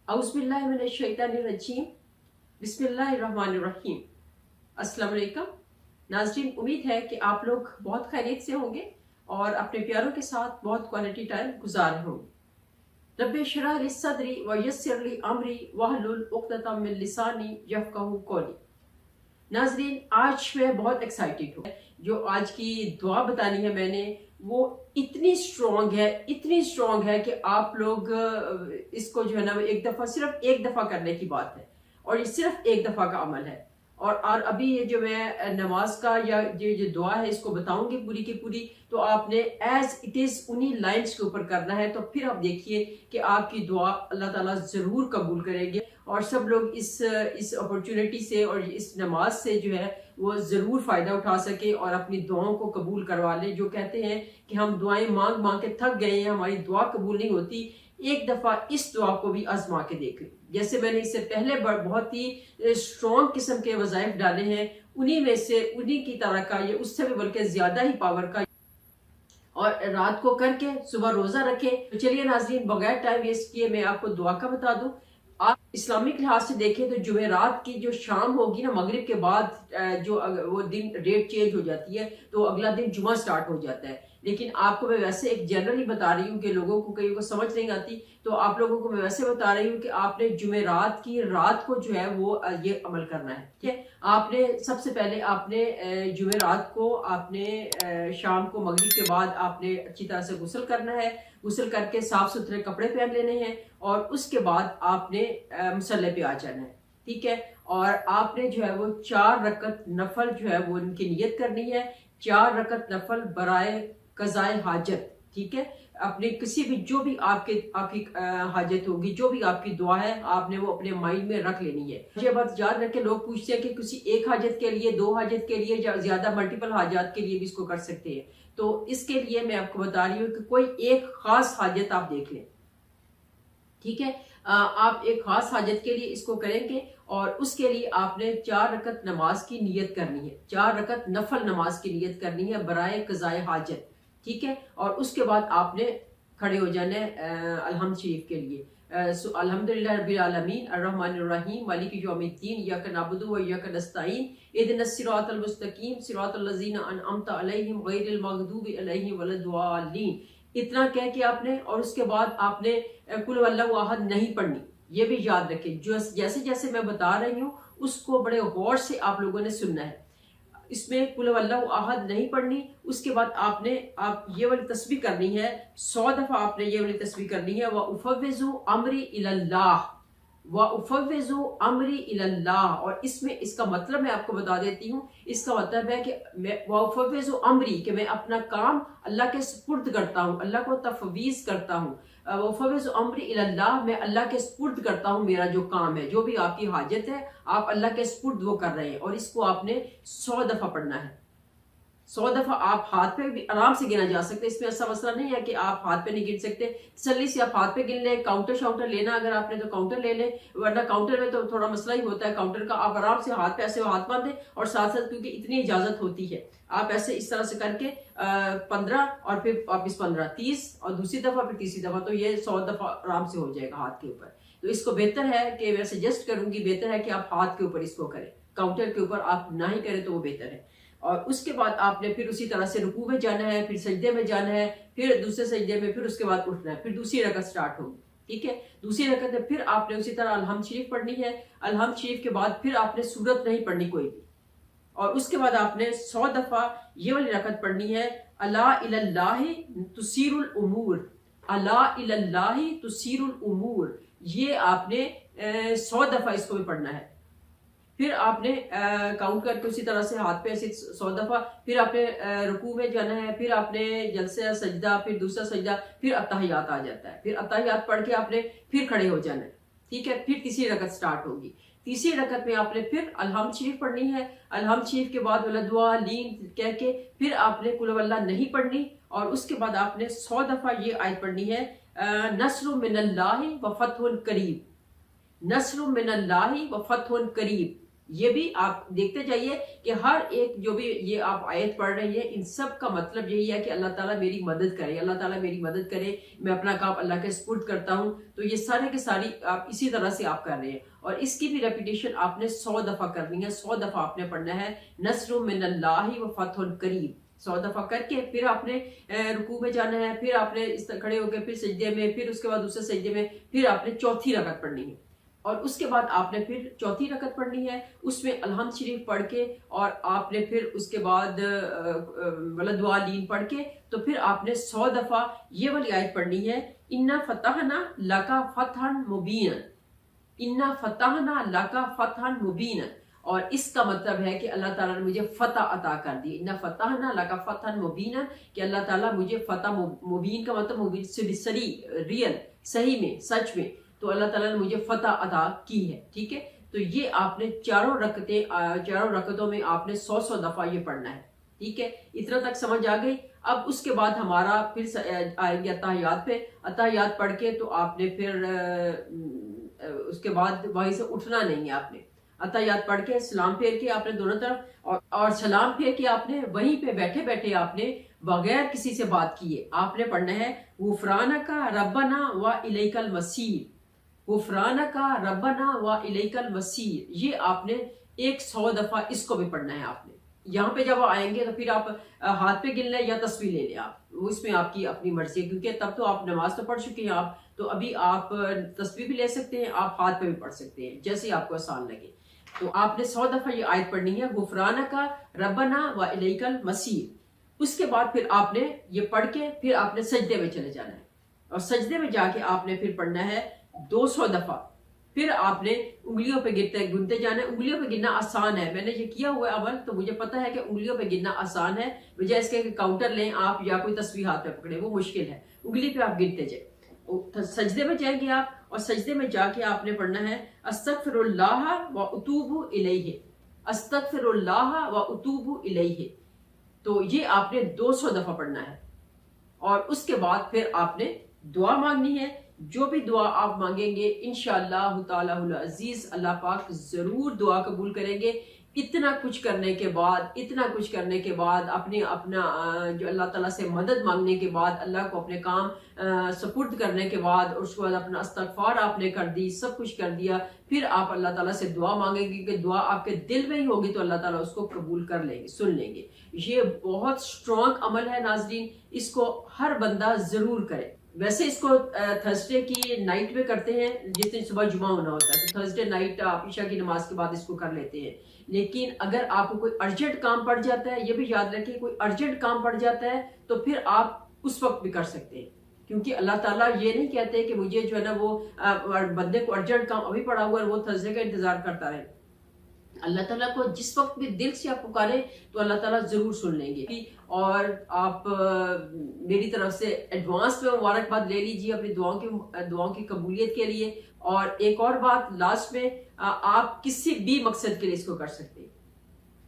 औज़ुबिल्लाहिमिनश्शैतानिर्रजीम बिस्मिल्लाहिर्रहमानिर्रहीम। अस्सलाम वालेकुम नाज़रीन, उम्मीद है कि आप लोग बहुत खैरियत से होंगे और अपने प्यारों के साथ बहुत क्वालिटी टाइम गुजार रहे होंगे। रब्बि इश्रह ली सदरी व यस्सिर ली अमरी वहलुल उक़दतम मिन लिसानी यफ़क़हू क़ौली। नाज़रीन, आज मैं बहुत एक्साइटेड हूँ। जो आज की दुआ बतानी है मैंने, वो इतनी स्ट्रॉन्ग है कि आप लोग इसको जो है ना सिर्फ एक दफ़ा करने की बात है और ये सिर्फ एक दफ़ा का अमल है। और अभी ये जो मैं नमाज का या ये जो दुआ है इसको बताऊंगी पूरी की पूरी, तो आपने एज इट इज़ उन्हीं लाइन्स के ऊपर करना है। तो फिर आप देखिए कि आपकी दुआ अल्लाह ताला ज़रूर कबूल करेंगे और सब लोग इस अपॉर्चुनिटी से और इस नमाज से जो है वो ज़रूर फ़ायदा उठा सके और अपनी दुआओं को कबूल करवा ले। जो कहते हैं कि हम दुआएं मांग मांग के थक गए हैं, हमारी दुआ कबूल नहीं होती, एक दफ़ा इस दुआ को भी आजमा के देख लें। जैसे मैंने इससे पहले बहुत ही स्ट्रॉन्ग किस्म के वज़ाइफ डाले हैं, उन्हीं की तरह का ये उससे भी बल्कि ज़्यादा ही पावर का, और रात को करके सुबह रोज़ा रखें। तो चलिए नाज़रीन, बगैर टाइम वेस्ट किए मैं आपको दुआ का बता दूं। आप इस्लामिक लिहाज से देखें तो जुमेरात की जो शाम होगी ना, मगरिब के बाद जो वो दिन डेट चेंज हो जाती है तो अगला दिन जुमा स्टार्ट हो जाता है। लेकिन आपको मैं वैसे एक जनरली बता रही हूँ कि लोगों को कई को समझ नहीं आती, तो आप लोगों को मैं वैसे बता रही हूँ कि आपने जुमेरात की रात को जो है वो ये अमल करना है। ठीक है, आपने सबसे पहले आपने जुमेरात को आपने शाम को मगरिब के बाद आपने अच्छी तरह से गुस्ल करना है। गुस्ल करके साफ सुथरे कपड़े पहन लेने हैं और उसके बाद आपने मुसल्ले पे आ जाना है। ठीक है, और आपने जो है वो 4 रकत नफल जो है वो उनकी नियत करनी है। 4 रकत नफल बराए कज़ाए हाजत। ठीक है, अपने किसी भी जो भी आपकी हाजत होगी, जो भी आपकी दुआ है, आपने वो अपने माइंड में रख लेनी है। ये बात याद रखें, लोग पूछते हैं कि किसी एक हाजत के लिए, 2 हाजत के लिए, ज्यादा मल्टीपल हाजत के लिए भी इसको कर सकते हैं। तो इसके लिए मैं आपको बता रही हूँ कि कोई एक खास हाजत आप देख लें। ठीक है, आप एक खास हाजत के लिए इसको करेंगे और उसके लिए आपने 4 रकत नमाज की नियत करनी है। 4 रकत नफल नमाज की नियत करनी है बराए कज़ाए हाजत। ठीक है, और उसके बाद आपने खड़े हो जाना है अलहम्द शरीफ के लिए। अल्हम्दुलिल्लाह रब्बिल आलमीन अर्रहमानिर रहीम मालिकि यौमिद्दीन इय्याका नअबुदु व इय्याका नस्तईन इहदिनस सिरातल मुस्तकीम सिरातल लज़ीना अनअमता अलैहिम गैरिल मग़दूबि अलैहिम वलद्दालीन। इतना कह के आपने, और उसके बाद आपने कुल वल्लाहु अहद नहीं पढ़नी। ये भी याद रखें, जो जैसे जैसे मैं बता रही हूँ उसको बड़े गौर से आप लोगों ने सुनना है। इसमें कुल वल्लाहु अहद नहीं पढ़नी। उसके बाद आप ये वाली तस्बीह करनी है, 100 दफा आपने ये वाली तस्बीह करनी है। व उफ़व्विज़ु अमरी इलल्लाह, व उफ़व्विज़ु अमरी इलल्लाह। और इसमें इसका मतलब मैं आपको बता देती हूँ। इसका मतलब है कि व उफ़व्विज़ु अमरी, कि मैं अपना काम अल्लाह के सुपुर्द करता हूँ, अल्लाह को तफवीज़ करता हूँ। वफ़व्विज़ु अमरी इलल्लाह, मैं अल्लाह के सुपुर्द करता हूँ मेरा जो काम है, जो भी आपकी हाजत है आप अल्लाह के सुपुर्द वो कर रहे हैं। और इसको आपने 100 दफा पढ़ना है। 100 दफा आप हाथ पे भी आराम से गिना जा सकते हैं। इसमें ऐसा मसला नहीं है कि आप हाथ पे नहीं गिन सकते। तसल्ली से आप हाथ पे गिन लें। काउंटर शाउंटर लेना अगर आपने तो काउंटर ले लें, वरना काउंटर में तो थोड़ा मसला ही होता है काउंटर का। आप आराम से हाथ पे ऐसे हाथ बांधें और साथ साथ, क्योंकि इतनी इजाजत होती है, आप ऐसे इस तरह से करके 15 और फिर वापिस 15, 30 और दूसरी दफा फिर तीसरी दफा, तो ये 100 दफा आराम से हो जाएगा हाथ के ऊपर। तो इसको बेहतर है कि मैं सजेस्ट करूंगी, बेहतर है कि आप हाथ के ऊपर इसको करें, काउंटर के ऊपर आप ना ही करें तो वो बेहतर है। और उसके बाद आपने फिर उसी तरह से रुकू में जाना है, फिर सजदे में जाना है, फिर दूसरे सजदे में, फिर उसके बाद उठना है, फिर दूसरी रकत स्टार्ट होगी। ठीक है, दूसरी रकत में फिर आपने उसी तरह अलहम्द शरीफ पढ़नी है। अलहम्द शरीफ के बाद फिर आपने सूरत नहीं पढ़नी कोई भी, और उसके बाद आपने 100 दफा ये वाली रकत पढ़नी है, अला इलल्लाहि तुसीरुल उमूर, अला इलल्लाहि तुसीरुल उमूर। ये आपने 100 दफा इसको भी पढ़ना है। फिर आपने काउंट करके उसी तरह से हाथ पे ऐसे 100 दफा, फिर आपने रुकू में जाना है, फिर आपने जलसे सजदा, फिर दूसरा सजदा, फिर अत्तहियात आ जाता है। फिर अत्तहियात पढ़ के आपने फिर खड़े हो जाना है। ठीक है, फिर तीसरी रकत स्टार्ट होगी। तीसरी रकत में आपने फिर अलहम्द शरीफ पढ़नी है। अलहम्द शरीफ के बाद वलद्दालीन कह के फिर आपने कुल वल्लाह नहीं पढ़नी। और उसके बाद आपने 100 दफा ये आयत पढ़नी है, नस्रुम मिनल्लाहि व फतहुन करीब, नस्रुम मिनल्लाहि व फतहुन करीब। یہ بھی آپ دیکھتے جائیے کہ ہر ایک جو بھی یہ آپ آیت پڑھ رہی ہیں ان سب کا مطلب یہی ہے کہ اللہ تعالیٰ میری مدد کرے، اللہ تعالیٰ میری مدد کرے، میں اپنا کام اللہ کے سپرد کرتا ہوں. تو یہ سارے کے ساری آپ اسی طرح سے آپ کر رہے ہیں، اور اس کی بھی ریپیٹیشن آپ نے 100 دفعہ کرنی ہے، 100 دفعہ آپ نے پڑھنا ہے. نصر من اللہ و فتح قریب 100 دفعہ کر کے پھر آپ نے رکوع میں جانا ہے، پھر آپ نے اس طرح کھڑے ہو کے پھر سجدے میں، پھر اس کے بعد دوسرے سجدے میں، پھر آپ نے چوتھی رکعت پڑھنی ہے، اور اس کے بعد آپ نے پھر چوتھی رکعت پڑھنی ہے، اس میں الحمد شریف پڑھ کے، اور آپ نے پھر اس کے بعد ولدعالین پڑھ کے، تو پھر آپ نے 100 دفعہ یہ والی آیت پڑھنی ہے، اِنَّا فَتَحْنَا لَكَ فَتْحًا مُبِينًا، اِنَّا فَتَحْنَا لَكَ فَتْحًا مُبِينًا. اور اس کا مطلب ہے کہ اللہ تعالیٰ نے مجھے فتح عطا کر دی. اِنَّا فَتَحْنَا لَكَ فَتْحًا مُبِينًا کہ اللہ تعالیٰ مجھے فتح، مبین کا مطلب مبین سری ریئل، صحیح میں، سچ میں، تو اللہ تعالیٰ نے مجھے فتح عطا کی ہے. ٹھیک ہے، تو یہ آپ نے چاروں رکعتوں میں آپ نے 100 دفعہ یہ پڑھنا ہے. ٹھیک ہے، اتنا تک سمجھ آ گئی. اب اس کے بعد ہمارا پھر آئیں گے اتحیات پہ. اتحیات پڑھ کے تو آپ نے پھر اس کے بعد وہیں سے اٹھنا نہیں ہے. آپ نے اتحیات پڑھ کے سلام پھیر کے آپ نے دونوں طرف، اور سلام پھیر کے آپ نے وہیں پہ بیٹھے بیٹھے آپ نے بغیر کسی سے بات کیے آپ نے پڑھنا ہے غفرانک ربنا و الیک المصیر، غفرانک ربنا و الیک المصیر. یہ آپ نے 100 دفعہ اس کو بھی پڑھنا ہے. آپ نے یہاں پہ جب آئیں گے تو پھر آپ ہاتھ پہ گن لیں یا تسبیح لے لیں، آپ اس میں آپ کی اپنی مرضی ہے، کیونکہ تب تو آپ نماز تو پڑھ چکے ہیں آپ، تو ابھی آپ تسبیح بھی لے سکتے ہیں، آپ ہاتھ پہ بھی پڑھ سکتے ہیں، جیسے آپ کو آسان لگے. تو آپ نے 100 دفعہ یہ آیت پڑھنی ہے، غفرانک ربنا و الیک المصیر. اس کے بعد پھر آپ نے یہ پڑھ کے پھر آپ نے سجدے میں چلے جانا ہے، اور سجدے میں جا کے آپ نے پھر پڑھنا ہے 200 دفعہ. پھر آپ نے انگلیوں پہ گنتے جانا ہے. انگلیوں پہ گننا آسان ہے، میں نے یہ کیا ہوا ہے عمل، تو مجھے پتا ہے کہ انگلیوں پہ گننا آسان ہے، بجائے اس کے کہ کاؤنٹر لیں آپ یا کوئی تسبیح ہاتھ پہ پکڑے، وہ مشکل ہے. انگلی پہ آپ گنتے جائیں. سجدے میں جائیں گے آپ، اور سجدے میں جا کے آپ نے پڑھنا ہے استغفر اللہ و اتوب الیہ، استغفر اللہ و اتوب الیہ. تو یہ آپ نے 200 دفعہ پڑھنا ہے. اور اس کے بعد پھر آپ نے دعا مانگنی ہے. جو بھی دعا آپ مانگیں گے انشاءاللہ تعالی العزیز اللہ پاک ضرور دعا قبول کریں گے. اتنا کچھ کرنے کے بعد اپنا جو اللہ تعالیٰ سے مدد مانگنے کے بعد، اللہ کو اپنے کام سپرد کرنے کے بعد، اور اس کے بعد اپنا استغفار آپ نے کر دی، سب کچھ کر دیا، پھر آپ اللہ تعالیٰ سے دعا مانگیں گے کہ دعا آپ کے دل میں ہی ہوگی تو اللہ تعالیٰ اس کو قبول کر لیں گے، سن لیں گے. یہ بہت سٹرونگ عمل ہے ناظرین، اس کو ہر بندہ ضرور کرے. ویسے اس کو تھرسڈے کی نائٹ میں کرتے ہیں، جس دن صبح جمعہ ہونا ہوتا ہے، تو تھرسڈے نائٹ آپ عشاء کی نماز کے بعد اس کو کر لیتے ہیں. لیکن اگر آپ کو کوئی ارجنٹ کام پڑ جاتا ہے، یہ بھی یاد رکھیں، کوئی ارجنٹ کام پڑ جاتا ہے تو پھر آپ اس وقت بھی کر سکتے ہیں، کیونکہ اللہ تعالیٰ یہ نہیں کہتے کہ مجھے جو ہے نا وہ بندے کو ارجنٹ کام ابھی پڑا ہوا ہے وہ تھرسڈے کا انتظار کرتا رہے. اللہ تعالیٰ کو جس وقت بھی دل سے آپ پکاریں تو اللہ تعالیٰ ضرور سن لیں گے. اور آپ میری طرف سے ایڈوانس میں مبارکباد لے لیجیے اپنی دعاؤں کی قبولیت کے لیے. اور ایک اور بات لاسٹ میں، آپ کسی بھی مقصد کے لیے اس کو کر سکتے ہیں.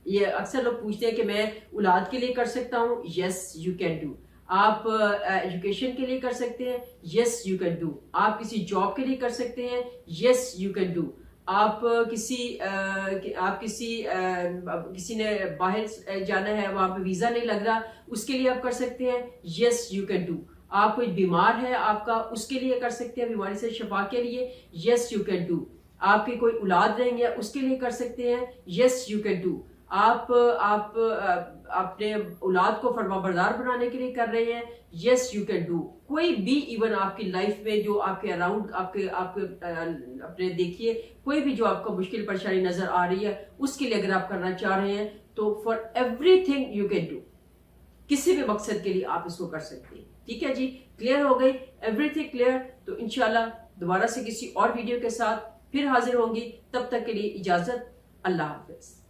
یہ اکثر لوگ پوچھتے ہیں کہ میں اولاد کے لیے کر سکتا ہوں، یس یو کین ڈو. آپ ایجوکیشن کے لیے کر سکتے ہیں، یس یو کین ڈو. آپ کسی جاب کے لیے کر سکتے ہیں، یس یو کین ڈو. آپ کسی نے باہر جانا ہے، وہاں پہ ویزا نہیں لگ رہا، اس کے لیے آپ کر سکتے ہیں، یس یو کین ڈو. آپ کوئی بیمار ہے آپ کا، اس کے لیے کر سکتے ہیں، بیماری سے شفا کے لیے، یس یو کین ڈو. آپ کی کوئی اولاد رہیں گے اس کے لیے کر سکتے ہیں، یس یو کین ڈو. آپ اپنے اولاد کو فرما بردار بنانے کے لیے کر رہے ہیں، یس یو کین ڈو. کوئی بھی ایون آپ کی لائف میں جو آپ کے اراؤنڈ آپ کے اپنے دیکھیے، کوئی بھی جو آپ کو مشکل پریشانی نظر آ رہی ہے، اس کے لیے اگر آپ کرنا چاہ رہے ہیں تو for every thing you can do. کسی بھی مقصد کے لیے آپ اس کو کر سکتے ہیں. ٹھیک ہے جی، کلیئر ہو گئی، ایوری تھنگ کلیئر. تو انشاءاللہ دوبارہ سے کسی اور ویڈیو کے ساتھ پھر حاضر ہوں گی. تب تک کے لیے اجازت، اللہ حافظ.